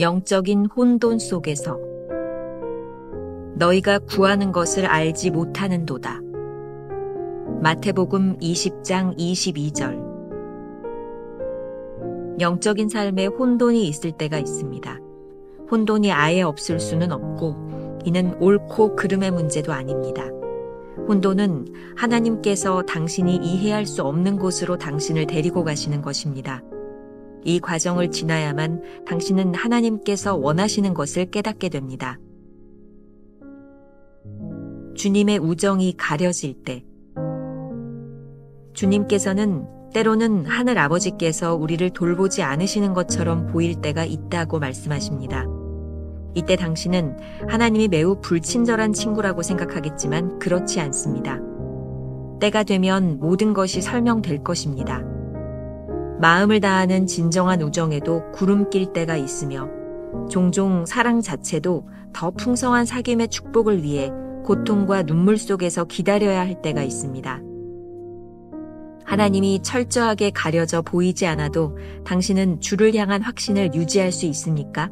영적인 혼돈 속에서 너희가 구하는 것을 알지 못하는도다. 마태복음 20장 22절. 영적인 삶에 혼돈이 있을 때가 있습니다. 혼돈이 아예 없을 수는 없고 이는 옳고 그름의 문제도 아닙니다. 혼돈은 하나님께서 당신이 이해할 수 없는 곳으로 당신을 데리고 가시는 것입니다. 이 과정을 지나야만 당신은 하나님께서 원하시는 것을 깨닫게 됩니다. 주님의 우정이 가려질 때, 주님께서는 때로는 하늘 아버지께서 우리를 돌보지 않으시는 것처럼 보일 때가 있다고 말씀하십니다. 이때 당신은 하나님이 매우 불친절한 친구라고 생각하겠지만 그렇지 않습니다. 때가 되면 모든 것이 설명될 것입니다. 마음을 다하는 진정한 우정에도 구름 낄 때가 있으며 종종 사랑 자체도 더 풍성한 사귐의 축복을 위해 고통과 눈물 속에서 기다려야 할 때가 있습니다. 하나님이 철저하게 가려져 보이지 않아도 당신은 주를 향한 확신을 유지할 수 있습니까?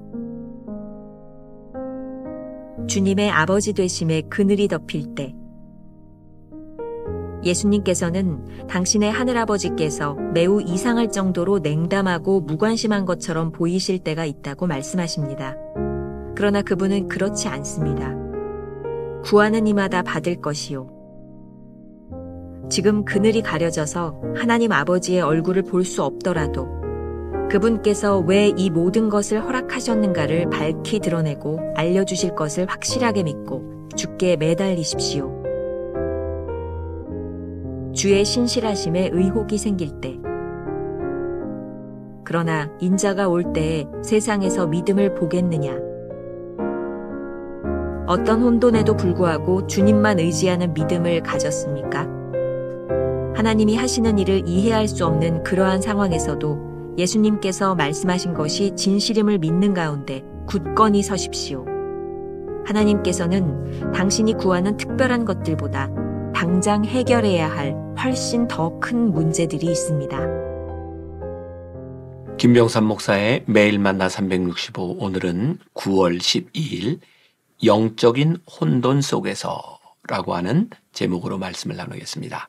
주님의 아버지 되심에 그늘이 덮일 때, 예수님께서는 당신의 하늘아버지께서 매우 이상할 정도로 냉담하고 무관심한 것처럼 보이실 때가 있다고 말씀하십니다. 그러나 그분은 그렇지 않습니다. 구하는 이마다 받을 것이요. 지금 그늘이 가려져서 하나님 아버지의 얼굴을 볼 수 없더라도 그분께서 왜 이 모든 것을 허락하셨는가를 밝히 드러내고 알려주실 것을 확실하게 믿고 주께 매달리십시오. 주의 신실하심에 의혹이 생길 때, 그러나 인자가 올 때에 세상에서 믿음을 보겠느냐? 어떤 혼돈에도 불구하고 주님만 의지하는 믿음을 가졌습니까? 하나님이 하시는 일을 이해할 수 없는 그러한 상황에서도 예수님께서 말씀하신 것이 진실임을 믿는 가운데 굳건히 서십시오. 하나님께서는 당신이 구하는 특별한 것들보다 당장 해결해야 할 훨씬 더 큰 문제들이 있습니다. 김병삼 목사의 매일 만나 365, 오늘은 9월 12일 영적인 혼돈 속에서라고 하는 제목으로 말씀을 나누겠습니다.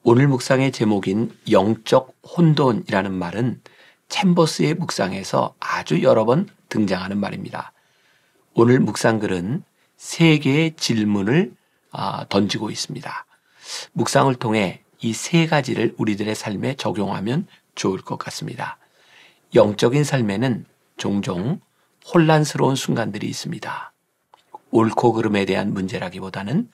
오늘 묵상의 제목인 영적 혼돈이라는 말은 챔버스의 묵상에서 아주 여러 번 등장하는 말입니다. 오늘 묵상글은 3개의 질문을 던지고 있습니다. 묵상을 통해 이 3가지를 우리들의 삶에 적용하면 좋을 것 같습니다. 영적인 삶에는 종종 혼란스러운 순간들이 있습니다. 옳고 그름에 대한 문제라기보다는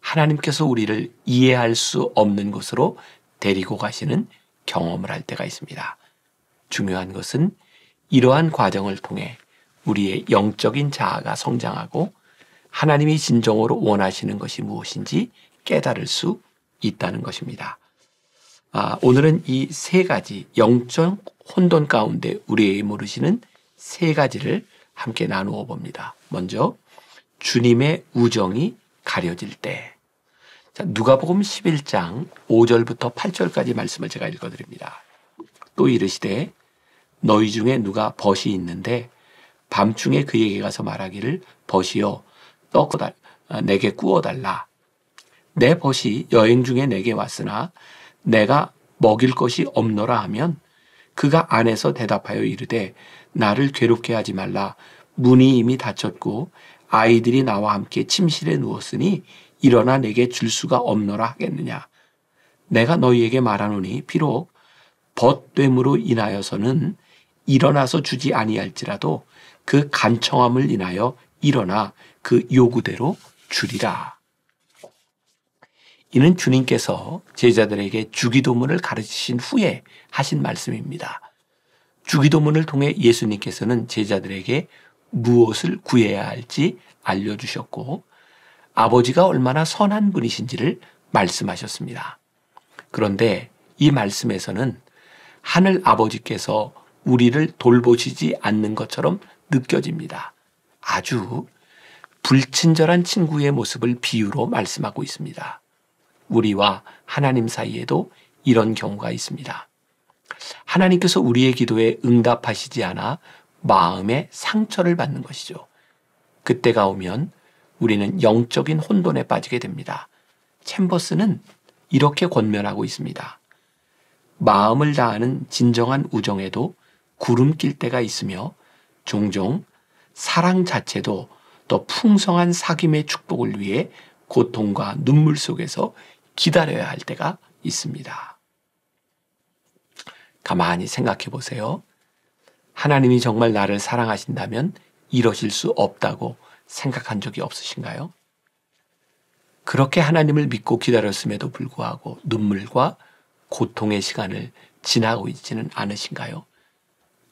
하나님께서 우리를 이해할 수 없는 곳으로 데리고 가시는 경험을 할 때가 있습니다. 중요한 것은 이러한 과정을 통해 우리의 영적인 자아가 성장하고 하나님이 진정으로 원하시는 것이 무엇인지 깨달을 수 있다는 것입니다. 오늘은 이 3가지 영적 혼돈 가운데 우리에게 물으시는 3가지를 함께 나누어 봅니다. 먼저 주님의 우정이 가려질 때. 자, 누가복음 11장 5절부터 8절까지 말씀을 제가 읽어드립니다. 또 이르시되 너희 중에 누가 벗이 있는데 밤중에 그에게 가서 말하기를 벗이여 떡 내게 구워달라. 내 벗이 여행 중에 내게 왔으나 내가 먹일 것이 없노라 하면 그가 안에서 대답하여 이르되 나를 괴롭게 하지 말라. 문이 이미 닫혔고 아이들이 나와 함께 침실에 누웠으니 일어나 내게 줄 수가 없노라 하겠느냐. 내가 너희에게 말하노니 비록 벗됨으로 인하여서는 일어나서 주지 아니할지라도 그 간청함을 인하여 일어나 그 요구대로 주리라. 이는 주님께서 제자들에게 주기도문을 가르치신 후에 하신 말씀입니다. 주기도문을 통해 예수님께서는 제자들에게 무엇을 구해야 할지 알려주셨고 아버지가 얼마나 선한 분이신지를 말씀하셨습니다. 그런데 이 말씀에서는 하늘 아버지께서 우리를 돌보시지 않는 것처럼 느껴집니다. 아주 불친절한 친구의 모습을 비유로 말씀하고 있습니다. 우리와 하나님 사이에도 이런 경우가 있습니다. 하나님께서 우리의 기도에 응답하시지 않아 마음의 상처를 받는 것이죠. 그때가 오면 우리는 영적인 혼돈에 빠지게 됩니다. 챔버스는 이렇게 권면하고 있습니다. 마음을 다하는 진정한 우정에도 구름 낄 때가 있으며 종종 사랑 자체도 더 풍성한 사귐의 축복을 위해 고통과 눈물 속에서 기다려야 할 때가 있습니다. 가만히 생각해 보세요. 하나님이 정말 나를 사랑하신다면 이러실 수 없다고 생각한 적이 없으신가요? 그렇게 하나님을 믿고 기다렸음에도 불구하고 눈물과 고통의 시간을 지나고 있지는 않으신가요?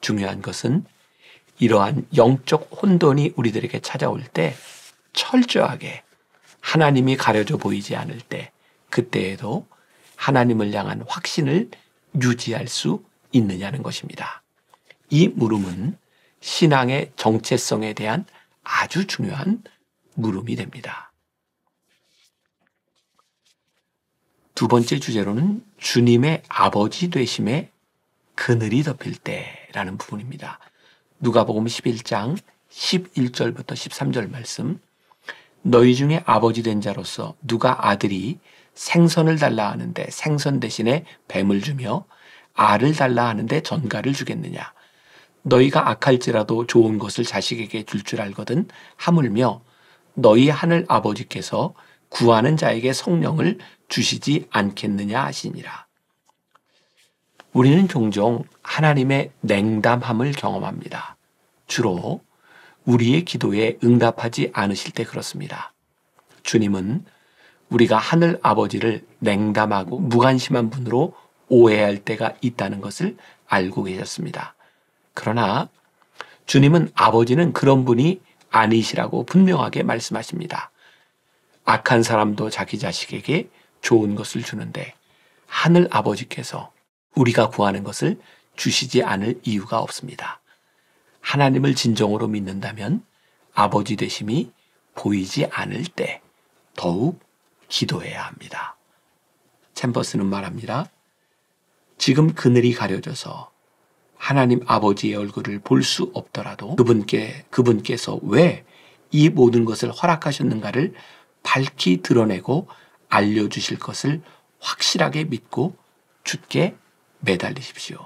중요한 것은 이러한 영적 혼돈이 우리들에게 찾아올 때 철저하게 하나님이 가려져 보이지 않을 때 그때에도 하나님을 향한 확신을 유지할 수 있느냐는 것입니다. 이 물음은 신앙의 정체성에 대한 아주 중요한 물음이 됩니다. 두 번째 주제로는 주님의 아버지 되심에 그늘이 덮일 때라는 부분입니다. 누가복음 11장 11절부터 13절 말씀. 너희 중에 아버지 된 자로서 누가 아들이 생선을 달라 하는데 생선 대신에 뱀을 주며 알을 달라 하는데 전갈을 주겠느냐. 너희가 악할지라도 좋은 것을 자식에게 줄 줄 알거든 하물며 너희 하늘 아버지께서 구하는 자에게 성령을 주시지 않겠느냐 하시니라. 우리는 종종 하나님의 냉담함을 경험합니다. 주로 우리의 기도에 응답하지 않으실 때 그렇습니다. 주님은 우리가 하늘 아버지를 냉담하고 무관심한 분으로 오해할 때가 있다는 것을 알고 계셨습니다. 그러나 주님은 아버지는 그런 분이 아니시라고 분명하게 말씀하십니다. 악한 사람도 자기 자식에게 좋은 것을 주는데 하늘 아버지께서 우리가 구하는 것을 주시지 않을 이유가 없습니다. 하나님을 진정으로 믿는다면 아버지 되심이 보이지 않을 때 더욱 기도해야 합니다. 챔버스는 말합니다. 지금 그늘이 가려져서 하나님 아버지의 얼굴을 볼 수 없더라도 그분께서 왜 이 모든 것을 허락하셨는가를 밝히 드러내고 알려주실 것을 확실하게 믿고 주께 매달리십시오.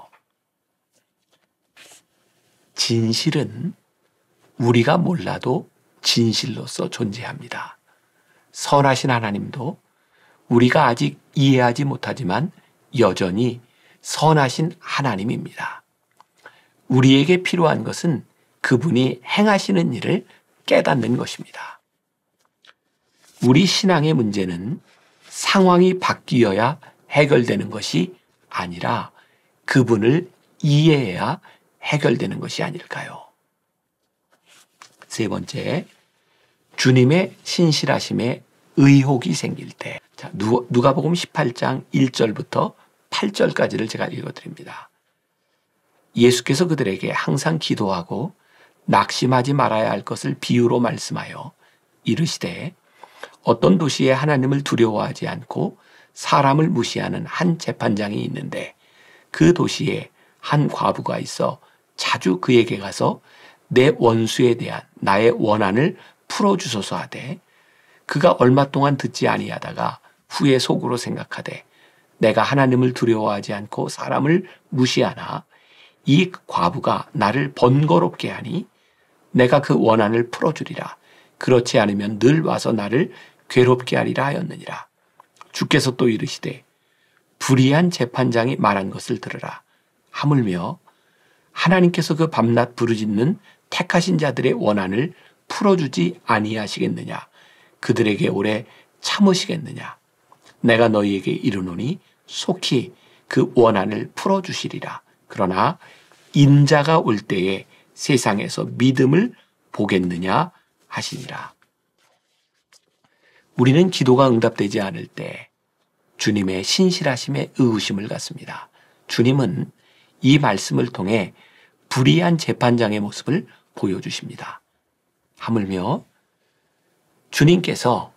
진실은 우리가 몰라도 진실로서 존재합니다. 선하신 하나님도 우리가 아직 이해하지 못하지만 여전히 선하신 하나님입니다. 우리에게 필요한 것은 그분이 행하시는 일을 깨닫는 것입니다. 우리 신앙의 문제는 상황이 바뀌어야 해결되는 것이 아니라 그분을 이해해야 해결되는 것이 아닐까요? 세 번째, 주님의 신실하심에 의혹이 생길 때. 자, 누가복음 18장 1절부터 8절까지를 제가 읽어드립니다. 예수께서 그들에게 항상 기도하고 낙심하지 말아야 할 것을 비유로 말씀하여 이르시되 어떤 도시에 하나님을 두려워하지 않고 사람을 무시하는 한 재판장이 있는데 그 도시에 한 과부가 있어 자주 그에게 가서 내 원수에 대한 나의 원한을 풀어주소서 하되 그가 얼마 동안 듣지 아니하다가 후에 속으로 생각하되 내가 하나님을 두려워하지 않고 사람을 무시하나 이 과부가 나를 번거롭게 하니 내가 그 원한을 풀어주리라. 그렇지 않으면 늘 와서 나를 괴롭게 하리라 하였느니라. 주께서 또 이르시되 불의한 재판장이 말한 것을 들으라. 하물며 하나님께서 그 밤낮 부르짖는 택하신 자들의 원한을 풀어주지 아니하시겠느냐. 그들에게 오래 참으시겠느냐. 내가 너희에게 이르노니 속히 그 원한을 풀어주시리라. 그러나 인자가 올 때에 세상에서 믿음을 보겠느냐 하시니라. 우리는 기도가 응답되지 않을 때 주님의 신실하심에 의구심을 갖습니다. 주님은 이 말씀을 통해 불의한 재판장의 모습을 보여주십니다. 하물며 주님께서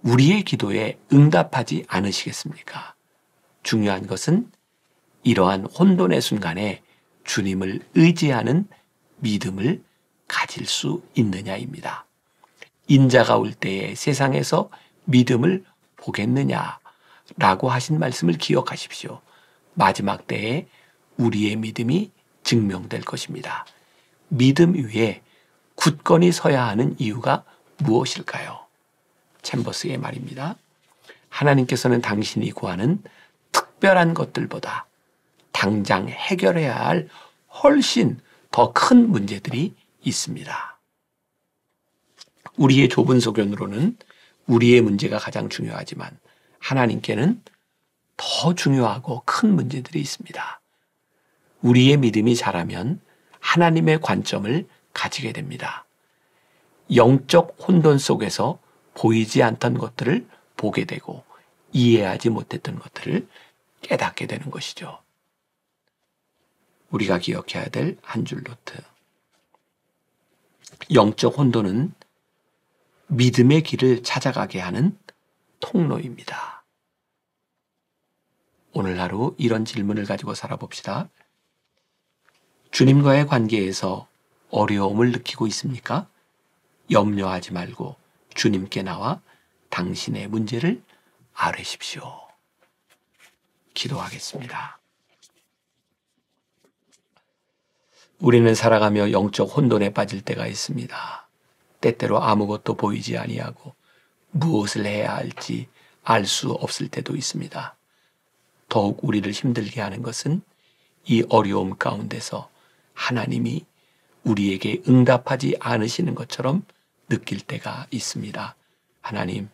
우리의 기도에 응답하지 않으시겠습니까? 중요한 것은 이러한 혼돈의 순간에 주님을 의지하는 믿음을 가질 수 있느냐입니다. 인자가 올 때에 세상에서 믿음을 보겠느냐라고 하신 말씀을 기억하십시오. 마지막 때에 우리의 믿음이 증명될 것입니다. 믿음 위에 굳건히 서야 하는 이유가 무엇일까요? 챔버스의 말입니다. 하나님께서는 당신이 구하는 특별한 것들보다 당장 해결해야 할 훨씬 더 큰 문제들이 있습니다. 우리의 좁은 소견으로는 우리의 문제가 가장 중요하지만 하나님께는 더 중요하고 큰 문제들이 있습니다. 우리의 믿음이 자라면 하나님의 관점을 가지게 됩니다. 영적 혼돈 속에서 보이지 않던 것들을 보게 되고 이해하지 못했던 것들을 깨닫게 되는 것이죠. 우리가 기억해야 될 한 줄 노트. 영적 혼돈은 믿음의 길을 찾아가게 하는 통로입니다. 오늘 하루 이런 질문을 가지고 살아봅시다. 주님과의 관계에서 어려움을 느끼고 있습니까? 염려하지 말고 주님께 나와 당신의 문제를 아뢰십시오. 기도하겠습니다. 우리는 살아가며 영적 혼돈에 빠질 때가 있습니다. 때때로 아무것도 보이지 아니하고 무엇을 해야 할지 알 수 없을 때도 있습니다. 더욱 우리를 힘들게 하는 것은 이 어려움 가운데서 하나님이 우리에게 응답하지 않으시는 것처럼 느낄 때가 있습니다. 하나님,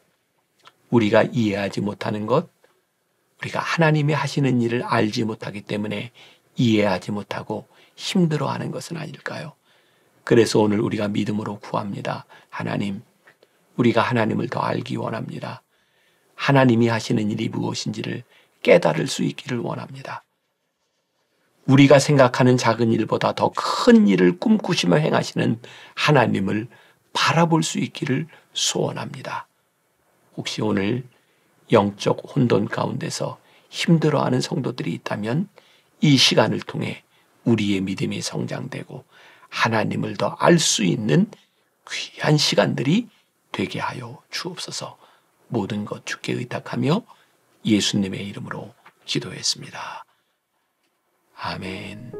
우리가 이해하지 못하는 것, 우리가 하나님이 하시는 일을 알지 못하기 때문에 이해하지 못하고 힘들어하는 것은 아닐까요? 그래서 오늘 우리가 믿음으로 구합니다. 하나님, 우리가 하나님을 더 알기 원합니다. 하나님이 하시는 일이 무엇인지를 깨달을 수 있기를 원합니다. 우리가 생각하는 작은 일보다 더 큰 일을 꿈꾸시며 행하시는 하나님을 바라볼 수 있기를 소원합니다. 혹시 오늘 영적 혼돈 가운데서 힘들어하는 성도들이 있다면 이 시간을 통해 우리의 믿음이 성장되고 하나님을 더 알 수 있는 귀한 시간들이 되게 하여 주옵소서. 모든 것 주께 의탁하며 예수님의 이름으로 기도했습니다. 아멘.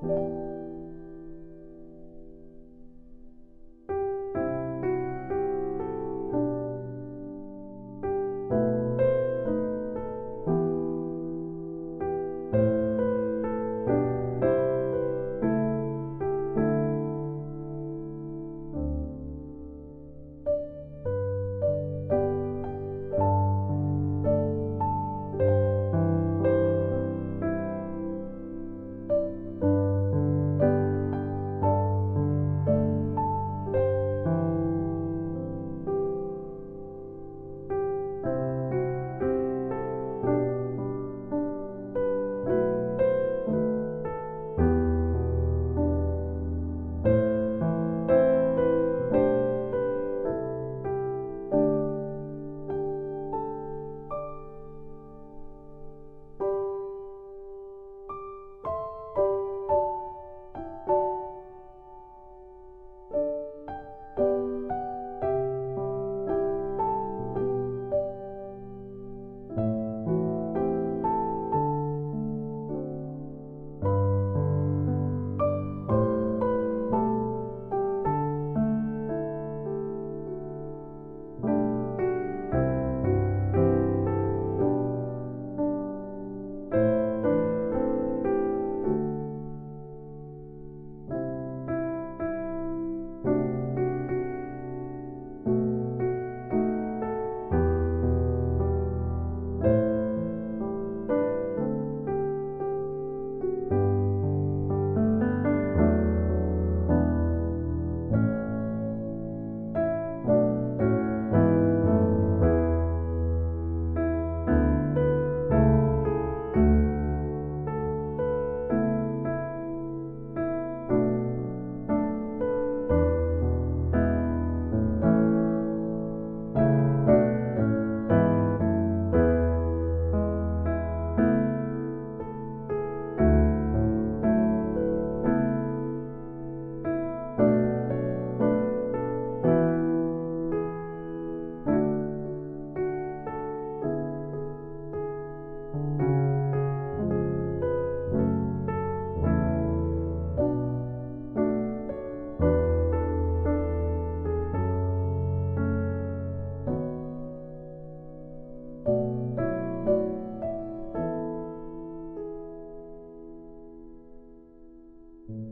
thank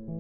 you